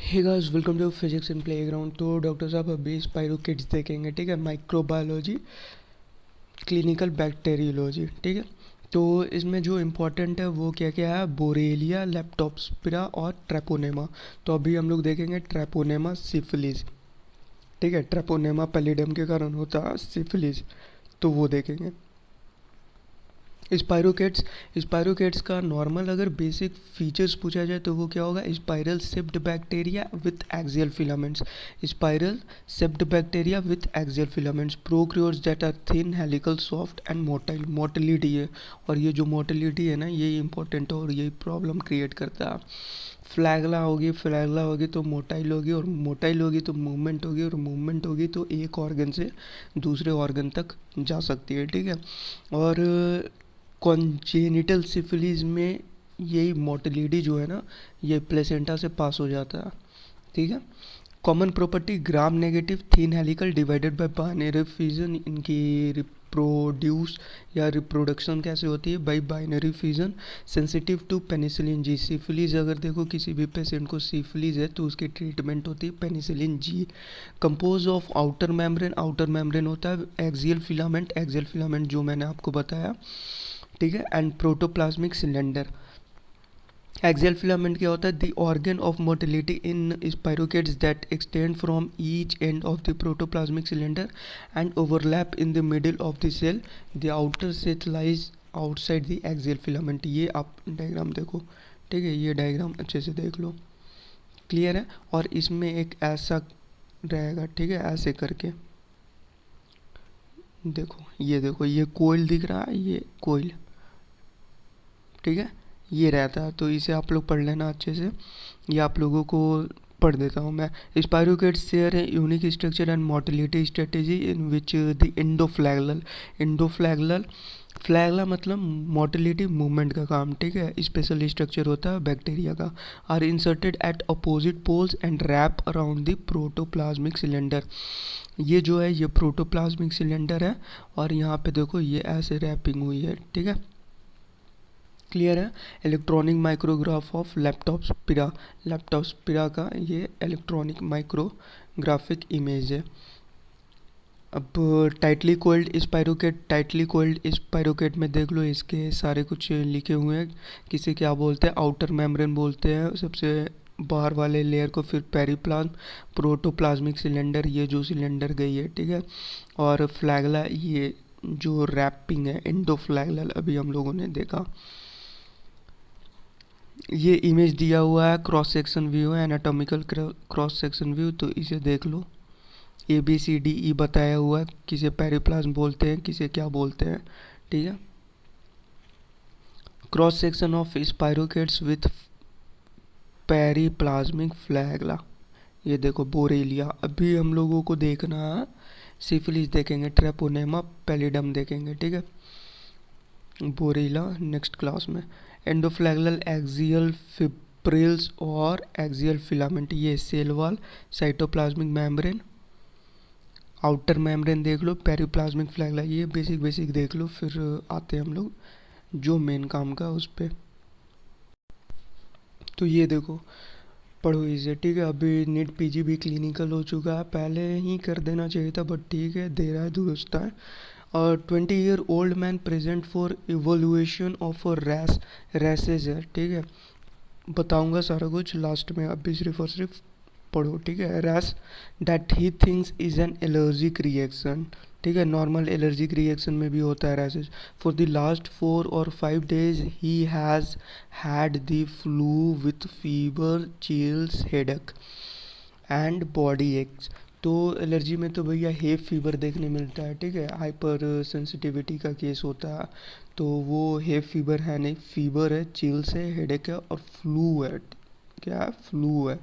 Hey guys, welcome to physics in playground. तो doctor साहब अभी स्पाइरो किड्स देखेंगे, ठीक है। माइक्रोबायोलॉजी, क्लिनिकल बैक्टीरियोलॉजी, ठीक है। तो इसमें जो इम्पोर्टेंट है वो क्या क्या है? बोरेलिया, लेप्टोस्पिरा और ट्रेपोनेमा। तो अभी हम लोग देखेंगे ट्रेपोनेमा सिफिलिस, ठीक है। ट्रेपोनेमा पैलिडम के कारण होता है सिफिलिस, तो वो देखेंगे। स्पाइरोकेट्स, स्पाइरोकेट्स का नॉर्मल अगर बेसिक फीचर्स पूछा जाए तो वो क्या होगा? Spiral shaped bacteria with axial filaments. Spiral shaped bacteria with axial filaments, prokaryotes that are thin, helical, soft and motile. Motility है, और ये जो मोटिलिटी है ना, यही इंपॉर्टेंट है और यही प्रॉब्लम क्रिएट करता है। फ्लैगला होगी, फ्लैगला होगी तो मोटाइल होगी, और मोटाइल होगी तो मूवमेंट होगी, और मूवमेंट होगी तो एक ऑर्गन से दूसरे ऑर्गन तक जा सकती है, ठीक है। और कॉन्जेनिटल सिफिलिस में यही मोटिलिटी जो है ना, ये प्लेसेंटा से पास हो जाता है, ठीक है। Common property, gram negative, thin helical, divided by binary fission. इनकी रिप्रोड्यूस या रिप्रोडक्शन कैसे होती है? By binary fission. Sensitive to penicillin G. Syphilis अगर देखो किसी भी पेशेंट को सिफिलिस है तो उसकी ट्रीटमेंट होती है penicillin ji. Compose of outer membrane, outer membrane होता है एक्सियल फिलामेंट, एक्सियल फिलामेंट जो मैंने आपको बताया, ठीक है। And protoplasmic cylinder. Axial filament क्या होता है? The organ of motility in spirochetes that extend from each end of the protoplasmic cylinder and overlap in the middle of the cell. The outer set lies outside the axial filament. ये आप diagram देखो, ठीक है। ये diagram अच्छे से देख लो, clear है। और इसमें एक ऐसा रहेगा, ठीक है, ऐसे करके देखो। ये देखो, ये कोयल दिख रहा है, ये कोयल, ठीक है, ये रहता है। तो इसे आप लोग पढ़ लेना अच्छे से, ये आप लोगों को पढ़ देता हूँ मैं। स्पाइरोकेट्स शेयर है unique structure and motility strategy in which the endoflagella, endoflagella, flagella मतलब मोटिलिटी मूवमेंट का काम, ठीक है। स्पेशल स्ट्रक्चर होता है बैक्टीरिया का। Are inserted at opposite poles and wrap around the protoplasmic cylinder. ये जो है ये प्रोटोप्लाज्मिक सिलेंडर है, और यहाँ पे देखो ये ऐसे रैपिंग हुई है, ठीक है, क्लियर है। इलेक्ट्रॉनिक माइक्रोग्राफ ऑफ लेप्टोस्पिरा, लेप्टोस्पिरा का ये इलेक्ट्रॉनिक माइक्रोग्राफिक इमेज है। अब टाइटली कोल्ड स्पाइरोकेट, टाइटली कोल्ड स्पाइरोकेट में देख लो इसके सारे कुछ लिखे हुए हैं। किसे क्या बोलते हैं? आउटर मेम्ब्रेन बोलते हैं सबसे बाहर वाले लेयर को, फिर पेरिप्लाज्म, प्रोटोप्लाज्मिक सिलेंडर, ये जो सिलेंडर गई है, ठीक है। और फ्लैगला, ये जो रैपिंग है इंडोफ्लैगलल, अभी हम लोगों ने देखा। ये इमेज दिया हुआ है, क्रॉस सेक्शन व्यू है, एनाटॉमिकल क्रॉस सेक्शन व्यू, तो इसे देख लो। ABCDE बताया हुआ है, किसे पेरिप्लाज्म बोलते हैं, किसे क्या बोलते हैं, ठीक है। Cross section of spirochetes with periplasmic flagella. ये देखो बोरेलिया। अभी हम लोगों को देखना है सिफिलिस देखेंगे, ट्रेपोनेमा पैलिडम देखेंगे, ठीक है। बोरेला नेक्स्ट क्लास में। एंडोफ्लैगलल एक्सियल फिब्रिल्स और एक्सियल फिलामेंट, ये cell wall, cytoplasmic membrane, outer membrane देख लो, पेरिप्लाज्मिक फ्लैगला, ये बेसिक बेसिक देख लो। फिर आते हैं हम लोग जो मेन काम का उस पर। तो ये देखो, पढ़ो इसे, ठीक है। अभी नीट PG भी क्लिनिकल हो चुका है, पहले ही कर देना चाहिए था, बट ठीक है, दे रहा है, दुरुस्त है। और 20 year old man present for evolution of a rashes है, ठीक है। बताऊंगा सारा कुछ लास्ट में, अभी सिर्फ और सिर्फ पढ़ो, ठीक है। Rash that he things is an allergic reaction, ठीक है। नॉर्मल एलर्जिक रिएक्शन में भी होता है rashes. For the last 4 or 5 days he has had the flu with fever, chills, headache and body aches. तो एलर्जी में तो भैया हे फीवर देखने मिलता है, ठीक है। हाइपर सेंसिटिविटी का केस होता है, तो वो हे फीवर है नहीं, फीवर है, चिल्स है, हेडेक है, और फ्लू है। क्या है? फ्लू है।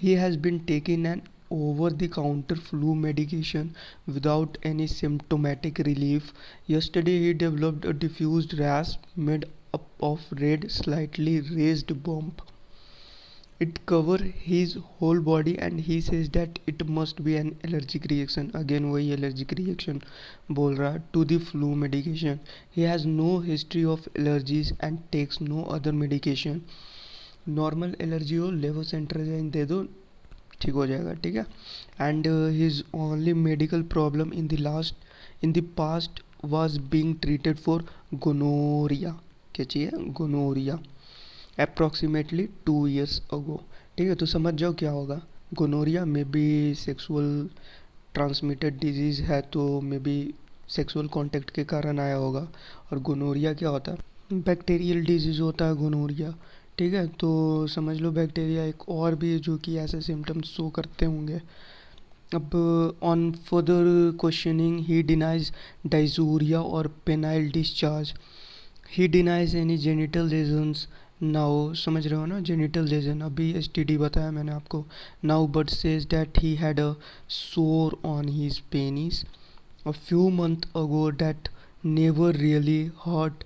He has been taking an over the counter flu medication without any symptomatic relief. Yesterday he developed a diffused rash made up of red, slightly raised bump. It cover his whole body and he says that it must be an allergic reaction. Again वही allergic reaction बोल रहा है to the flu medication. He has no history of allergies and takes no other medication. Normal allergy हो levocetirizine दे दो, ठीक हो जाएगा, ठीक है। And his only medical problem in the past was being treated for gonorrhoea, क्या चाहिए, गोनोरिया, अप्रॉक्सीमेटली 2 years अगो, ठीक है। तो समझ जाओ क्या होगा, गोनोरिया में बी सेक्सुअल ट्रांसमिटेड डिजीज़ है, तो मे बी सेक्सुअल कांटेक्ट के कारण आया होगा। और गोनोरिया क्या होता है, बैक्टीरियल डिजीज़ होता है गोनोरिया, ठीक है। तो समझ लो बैक्टीरिया एक और भी है जो कि ऐसे सिम्टम्स शो करते होंगे। अब on further questioning he denies dysuria और penile discharge, he denies any genital lesions now, समझ रहे हो ना, जेनिटल लेजन, अभी एसटीडी बताया मैंने आपको। Now but says that he had a sore on his penis a few months ago that never really hurt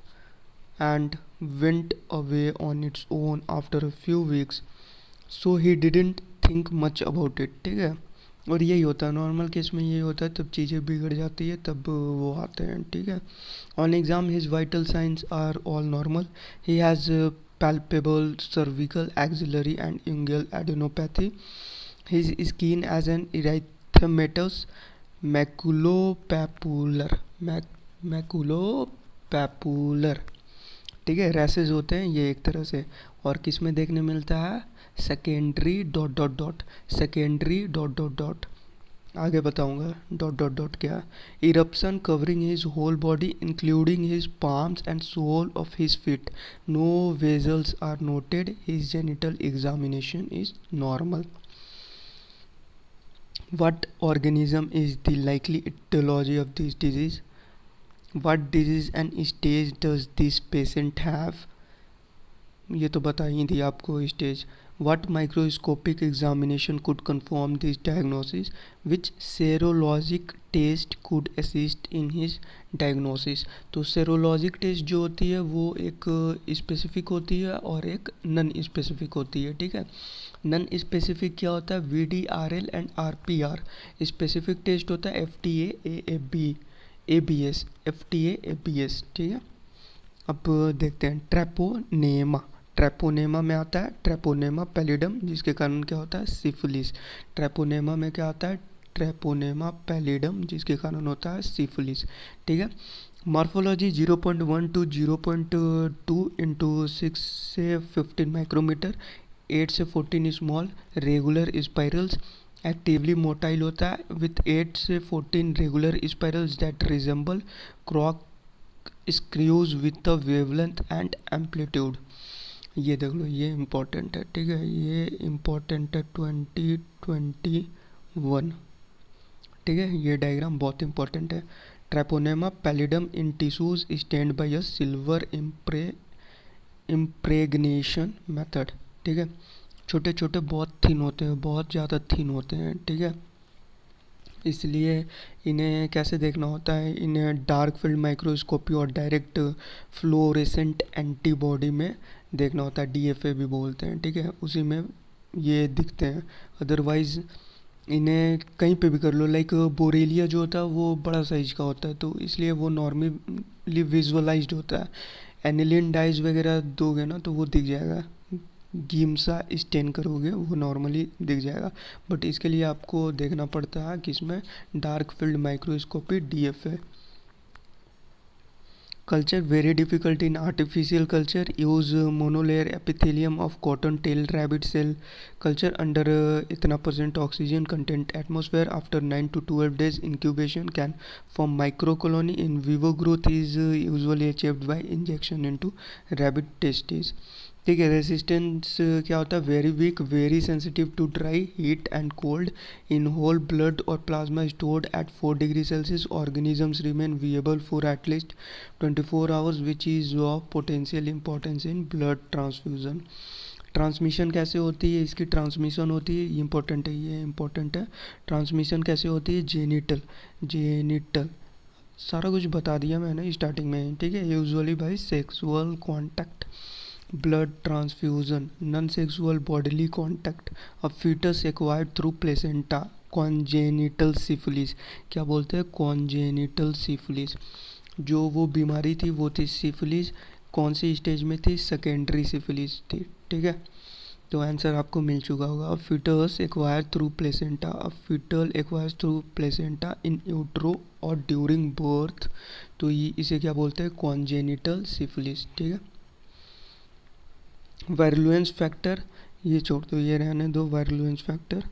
and went away on its own after a few weeks, so he didn't think much about it, ठीक है। और यही होता है normal case में, यही होता है, तब चीज़ें बिगड़ जाती है तब वो आते हैं, ठीक है। On exam his vital signs are all normal, he has palpable cervical, axillary and ungual adenopathy. His skin as an erythematous मैकुलोपैपुलर, मैकुलोपैपुलर, ठीक है, रैसेस होते हैं ये एक तरह से। और किस में देखने मिलता है, secondary dot dot dot, secondary dot dot dot, आगे बताऊंगा डॉट डॉट डॉट क्या। Eruption covering his whole body including his palms and sole of his feet, no vesicles are noted, his genital examination is normal. What organism is the likely etiology of this disease? What disease and stage does this patient have? ये तो बता ही दी आपको stage. What microscopic examination could confirm this diagnosis? Which serologic test could assist in his diagnosis? तो serologic test जो होती है वो एक स्पेसिफिक होती है और एक नॉन स्पेसिफिक होती है, ठीक है। नॉन स्पेसिफिक क्या होता है, VDRL and RPR। Specific test होता है FTA ABS, FTA ABS, ठीक है। अब देखते हैं ट्रेपोनेमा, ट्रेपोनेमा में आता है ट्रेपोनेमा पैलिडम, जिसके कारण क्या होता है, सिफिलिस। ट्रेपोनेमा में क्या आता है, ट्रेपोनेमा पैलिडम, जिसके कारण होता है सिफिलिस, ठीक है। मॉर्फोलॉजी 0.1 to 0.2 इंटू 6 से 15 माइक्रोमीटर, 8 से 14 small regular spirals, actively motile होता है विथ 8 से 14 regular spirals that resemble corkscrews with the wavelength and amplitude. ये देख लो, ये इम्पोर्टेंट है, ठीक है, ये इम्पोर्टेंट है 2021, ठीक है। ये डायग्राम बहुत इंपॉर्टेंट है। Treponema pallidum in tissues stand by a silver impregnation method, ठीक है। छोटे छोटे बहुत थिन होते हैं, बहुत ज़्यादा थिन होते हैं, ठीक है। इसलिए इन्हें कैसे देखना होता है, इन्हें डार्क फील्ड माइक्रोस्कोपी और डायरेक्ट फ्लोरेसेंट एंटीबॉडी में देखना होता है, DFA भी बोलते हैं, ठीक है, उसी में ये दिखते हैं। अदरवाइज़ इन्हें कहीं पे भी कर लो, लाइक बोरेलिया जो होता है वो बड़ा साइज का होता है, तो इसलिए वो नॉर्मली विजुअलाइज्ड होता है। एनिलिन डाइज वगैरह दोगे ना तो वो दिख जाएगा, गीमसा स्टेन करोगे वो नॉर्मली दिख जाएगा, बट इसके लिए आपको देखना पड़ता है किसमें, dark field microscopy, DFA। Culture very difficult in artificial culture. Use monolayer epithelium of cotton tail rabbit cell culture under इतना % oxygen content atmosphere. After 9 to 12 days incubation can form microcolony. In vivo growth is usually achieved by injection into rabbit testes, ठीक है। Resistance क्या होता है, very weak, very sensitive to dry, heat and cold, in whole blood और plasma stored at 4 degree Celsius, organisms remain viable for at least 24 hours which is of potential importance in blood transfusion. Transmission कैसे होती है, इसकी transmission होती है, ये important है, ये इंपॉर्टेंट है। ट्रांसमिशन कैसे होती है, जेनिटल सारा कुछ बता दिया मैंने स्टार्टिंग में, ठीक है। Usually by sexual contact, blood transfusion, non-sexual bodily contact, a fetus acquired through placenta, congenital syphilis, क्या बोलते हैं, congenital syphilis। जो वो बीमारी थी वो थी सिफिलिस, कौन सी स्टेज में थी, सेकेंडरी सिफिलिस थी, ठीक है। तो आंसर आपको मिल चुका होगा। Foetus acquire through placenta, foetal acquires through placenta in utero और ड्यूरिंग बर्थ, तो ये इसे क्या बोलते हैं, कॉन्जेनिटल सिफिलिस। ठीक है। वायरुलेंस फैक्टर, ये छोड़ दो, ये रहने दो। Virulence factor,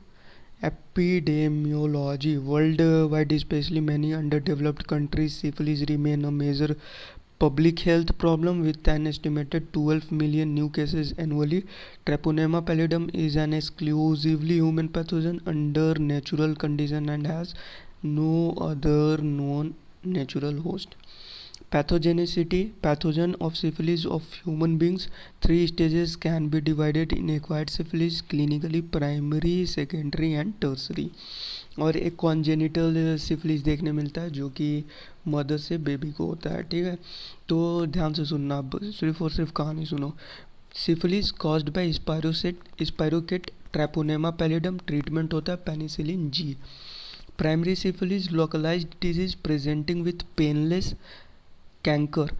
epidemiology worldwide, especially many underdeveloped countries, syphilis remain a major public health problem with an estimated 12 million new cases annually. Treponema pallidum is an exclusively human pathogen under natural condition and has no other known natural host. Pathogenicity, pathogen of syphilis of human beings, 3 stages can be divided in acquired syphilis, clinically primary, secondary and tertiary. और एक congenital syphilis देखने मिलता है जो कि mother से baby को होता है। ठीक है। तो ध्यान से सुनना, अब सिर्फ और सिर्फ कहानी सुनो। Syphilis caused by spirochete treponema pallidum, treatment होता है penicillin G. Primary syphilis localised disease presenting with painless chancre,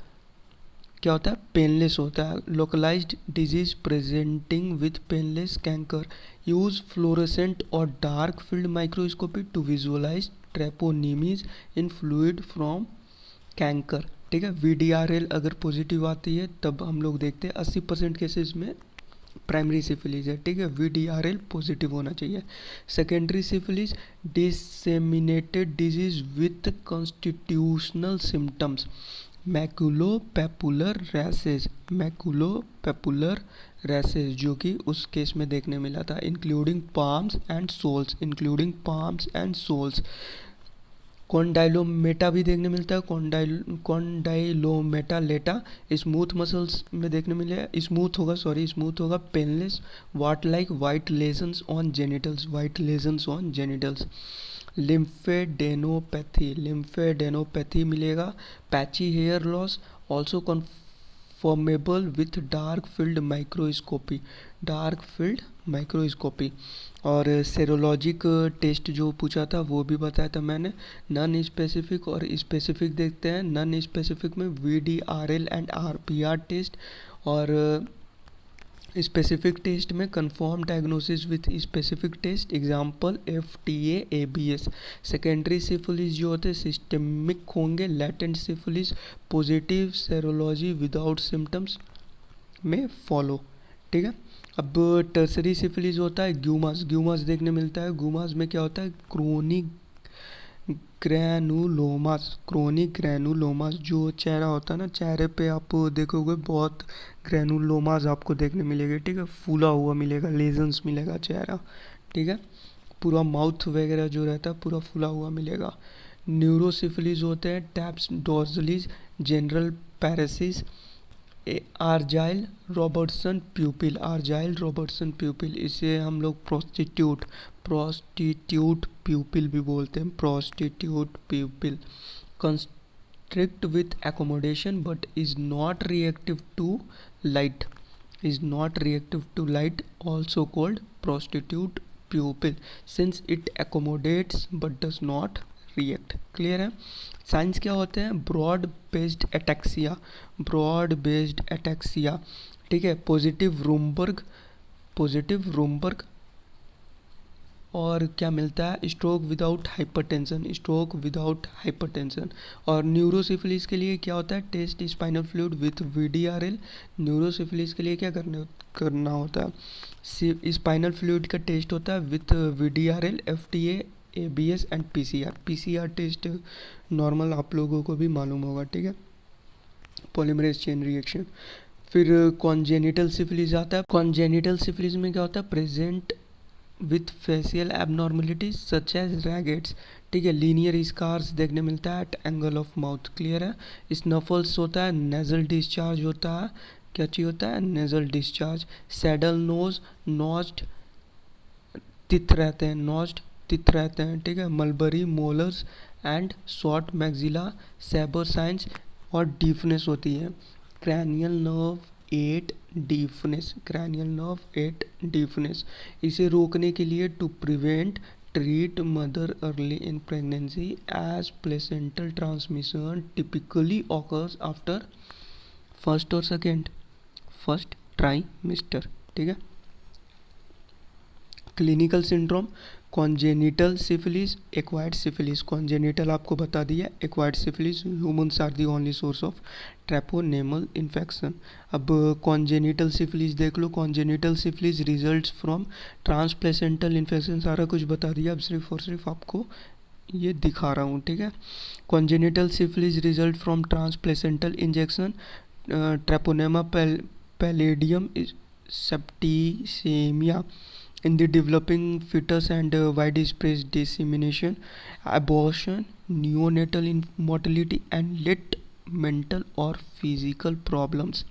क्या होता है, पेनलेस होता है। Localised disease presenting with painless chancre, use fluorescent और dark field microscopy to visualise treponemes in fluid from chancre. ठीक है। वीडीआरएल अगर पॉजिटिव आती है तब हम लोग देखते हैं 80% केसेस में प्राइमरी सिफिलिस है। ठीक है। वीडीआरएल पॉजिटिव होना चाहिए। Secondary syphilis, disseminated disease with constitutional symptoms, maculopapular rashes, maculopapular rashes जो कि उस केस में देखने मिला था। Including palms and soles, including palms and soles. Condylomata भी देखने मिलता है, कॉन्डाइलोमेटा लेटा, स्मूथ मसल्स में देखने मिले, स्मूथ होगा painless, wart like white lesions on genitals, white lesions on genitals. Lymphadenopathy मिलेगा। Patchy hair loss, also confirmable with dark field microscopy, dark field microscopy. और सेरोलॉजिक टेस्ट जो पूछा था वो भी बताया था मैंने। नॉन स्पेसिफिक और स्पेसिफिक देखते हैं। नॉन स्पेसिफिक में वीडीआरएल एंड आरपीआर टेस्ट, और स्पेसिफिक टेस्ट में confirm diagnosis with specific test, example FTA ABS. Secondary syphilis जो होते हैं सिस्टेमिक होंगे। Latent syphilis positive serology without symptoms में फॉलो। ठीक है। अब टर्सरी सिफिलिस होता है ग्यूमास, ग्यूमास देखने मिलता है। ग्यूमास में क्या होता है, क्रोनिक ग्रैनुलोमास, क्रोनिक ग्रैनुलोमास, जो चेहरा होता है ना, चेहरे पे आप देखोगे बहुत ग्रैनुलोमास आपको देखने मिलेगा। ठीक है। फूला हुआ मिलेगा, लेजन्स मिलेगा चेहरा। ठीक है। पूरा माउथ वगैरह जो रहता है पूरा फूला हुआ मिलेगा। न्यूरोसिफिलिस होते हैं tabes dorsalis, general paresis, Argyll Robertson pupil, Argyll Robertson pupil, इसे हम लोग प्रोस्टिट्यूट प्यूपिल भी बोलते हैं, prostitute pupil. Constrict with accommodation but is not reactive to light, is not reactive to light, also called prostitute pupil, since it accommodates but does not react. Clear है। Signs क्या होते हैं, broad based ataxia, broad based ataxia. ठीक है। Positive Romberg, positive Romberg. और क्या मिलता है, stroke without hypertension, stroke without hypertension. और न्यूरोसिफिलिस के लिए क्या होता है, test spinal fluid with VDRL. Neurosyphilis के लिए क्या करना होता है, स्पाइनल फ्लूइड का टेस्ट होता है with VDRL, FTA ABS and PCR. PCR test normal आप लोगों को भी मालूम होगा। ठीक है। Polymerase chain reaction. फिर कॉन्जेनिटल सिफिलिस आता है। कॉन्जेनिटल सिफिलिस में क्या होता है, present with facial abnormalities such as rhagades. ठीक है। लीनियर स्कार्स देखने मिलता है at angle of mouth. Clear है। स्नफल्स होता है, नेजल डिस्चार्ज होता है, क्या चीज़ होता है, nasal discharge. Saddle nose, notched teeth रहते हैं, नॉस्ट तिथ रहते हैं। ठीक है। Mulberry molars and short maxilla, sabre shins, और डीफनेस होती है। Cranial nerve 8 deafness, cranial nerve 8 deafness. इसे रोकने के लिए to prevent treat mother early in pregnancy as placental transmission typically occurs after first और सेकेंड, फर्स्ट ट्राइमेस्टर। ठीक है। Clinical syndrome, congenital syphilis, acquired syphilis. Congenital आपको बता दिया, acquired syphilis, humans are the only source of treponemal infection. अब congenital syphilis देख लो। Congenital syphilis results from transplacental infection, सारा कुछ बता दिया, अब सिर्फ और सिर्फ आपको ये दिखा रहा हूँ, ठीक है। Congenital syphilis result from ट्रांसप्लेसेंटल injection, Treponema palladium septicemia in the developing fetus and widespread dissemination, abortion, neonatal mortality and late mental or physical problems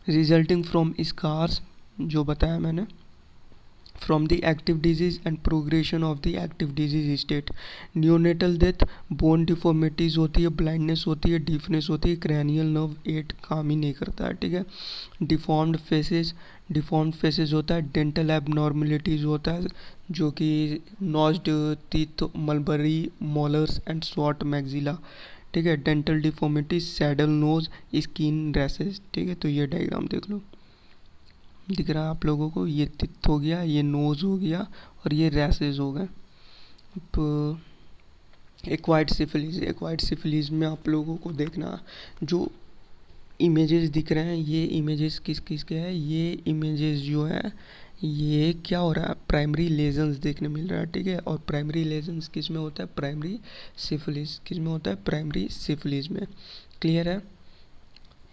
resulting from scars जो बताया मैंने, from the active disease and progression of the active disease state. neonatal death, bone deformities होती है, blindness होती है, deafness होती है, cranial nerve 8 काम ही नहीं करता है, ठीक है। deformed faces होता है, dental abnormalities होता है जो कि notched teeth, mulberry molars and short maxilla, ठीक है। dental deformities, saddle nose, skin rashes, ठीक है। तो ये डायग्राम देख लो, दिख रहा है आप लोगों को, ये टिथ हो गया, ये नोज़ हो गया और ये रैसेस हो गए। अब एक्वायर्ड सिफिलिस में आप लोगों को देखना, जो इमेजेस दिख रहे हैं ये इमेजेस किस किस के हैं, ये इमेजेस जो है ये क्या हो रहा है, प्राइमरी लेजन्स देखने मिल रहा है, ठीक है। और प्राइमरी लेजन्स किस में होता है, प्राइमरी सिफिलिस किस में होता है, प्राइमरी सिफिलिस में। क्लियर है।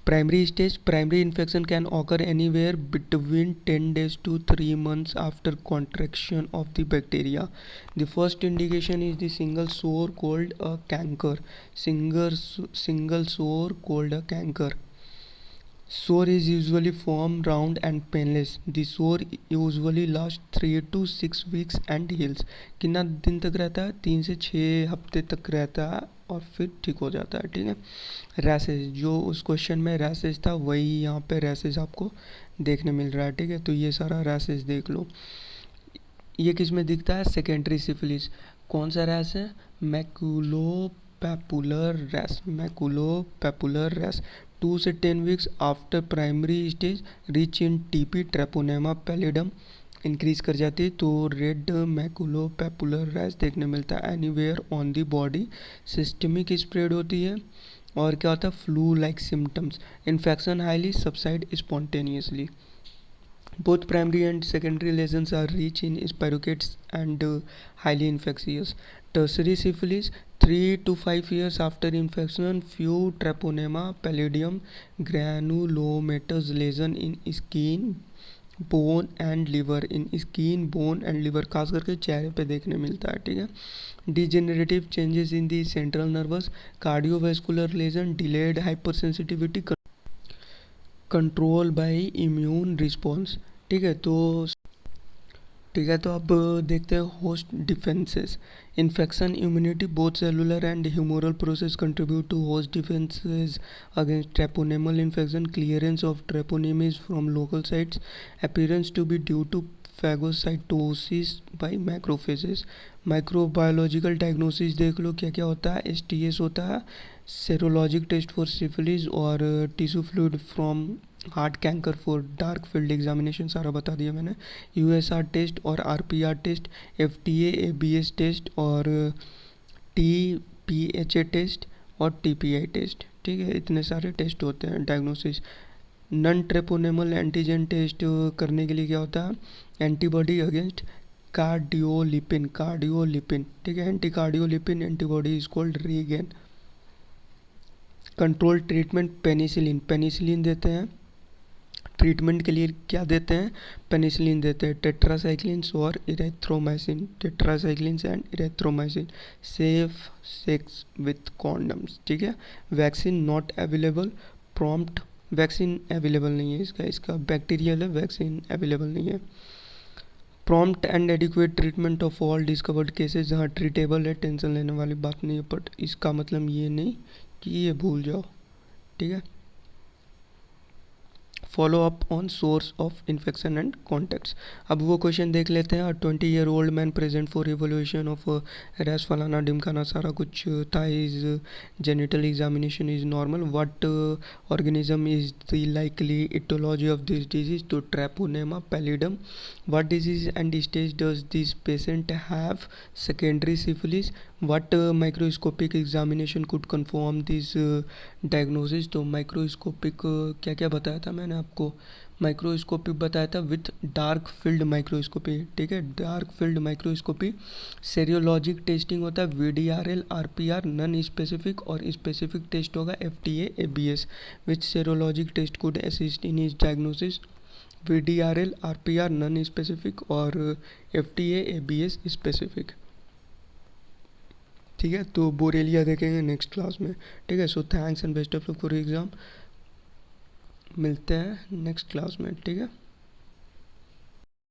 Primary stage, primary infection can occur anywhere between 10 days to 3 months after contraction of the bacteria. The first indication is the single sore called a canker. Single sore called a canker. Sore is usually firm, round and painless. The sore usually lasts 3 to 6 weeks and heals. कितना दिन तक रहता है, 3 से 6 हफ्ते तक रहता है और फिर ठीक हो जाता है, ठीक है। रैसेज, जो उस क्वेश्चन में रैसेज था वही यहाँ पे रैसेज आपको देखने मिल रहा है, ठीक है। तो ये सारा रैसेज देख लो। ये किस में दिखता है, सेकेंडरी सिफिलिस। कौन सा रैस है, मैकुलोपैपुलर रैस, मैकुलोपैपुलर रैस। 2 से 10 weeks after primary stage, rich in TP, Treponema pallidum increase कर जाती है तो रेड मैकुलोपैपुलर रैश देखने मिलता है anywhere on the body. Systemic spread होती है और क्या होता है, flu like symptoms. Infection highly subside spontaneously. Both primary and secondary lesions are rich in spirochetes and highly infectious. Tertiary syphilis, 3 to 5 years after infection, few treponema pallidum granulomatous lesion in skin, bone and liver, in skin, bone and liver, खास करके चेहरे पे देखने मिलता है, ठीक है। Degenerative changes in the central nervous, cardiovascular lesion, delayed hypersensitivity, control by immune response, ठीक है। तो अब देखते हैं host defences. Infection, immunity, both cellular and humoral process contribute to host defences against treponemal infection. Clearance of treponemes from local sites, appearance to be due to phagocytosis bye macrophages. Microbiological diagnosis देख लो क्या क्या होता है, STS होता है, serologic test for syphilis, और tissue fluid from hard chancre for dark field examination, सारा बता दिया मैंने। USR टेस्ट और RPR test, FDA ABS test और TPHA टेस्ट और TPI टेस्ट, ठीक है। इतने सारे टेस्ट होते हैं diagnosis. Non treponemal antigen test करने के लिए क्या होता है, एंटीबॉडी अगेंस्ट कार्डियोलिपिन, ठीक है। Anti cardiolipin antibody is called regain. Control treatment, penicillin देते हैं। ट्रीटमेंट के लिए क्या देते हैं, पेनिसिलिन देते हैं, टेट्रासाइक्लिन्स और इरेथ्रोमाइसिन, tetracyclines and इरेथ्रोमाइसिन। Safe sex with condoms, ठीक है। Vaccine not available, prompt, vaccine available नहीं है इसका बैक्टीरियल है, वैक्सीन अवेलेबल नहीं है। Prompt and adequate treatment of all discovered cases, जहाँ ट्रीटेबल है, टेंशन लेने वाली बात नहीं है, बट इसका मतलब ये नहीं कि ये भूल जाओ, ठीक है। Follow up on source of infection and contacts. अब वो क्वेश्चन देख लेते हैं। 20-year-old man present for evolution of rash फलाना डिमकाना सारा कुछ था। Is genital examination is normal. What organism is the likely aetiology of this disease? तो treponema pallidum. What disease and stage does this patient have? Secondary syphilis. What microscopic examination could confirm this diagnosis? तो microscopic क्या क्या बताया था मैंने आपको? Microscopic बताया था विथ डार्क फील्ड माइक्रोस्कोपी, ठीक है, dark field microscopy. Serologic testing होता है VDRL RPR नन स्पेसिफिक, और स्पेसिफिक टेस्ट होगा FDA ABS। Which serologic test could assist in is diagnosis? VDRL RPR non specific और FDA ABS स्पेसिफिक, ठीक है। तो बोरेलिया देखेंगे नेक्स्ट क्लास में, ठीक है। So thanks and best of luck for exam. मिलते हैं नेक्स्ट क्लास में, ठीक है।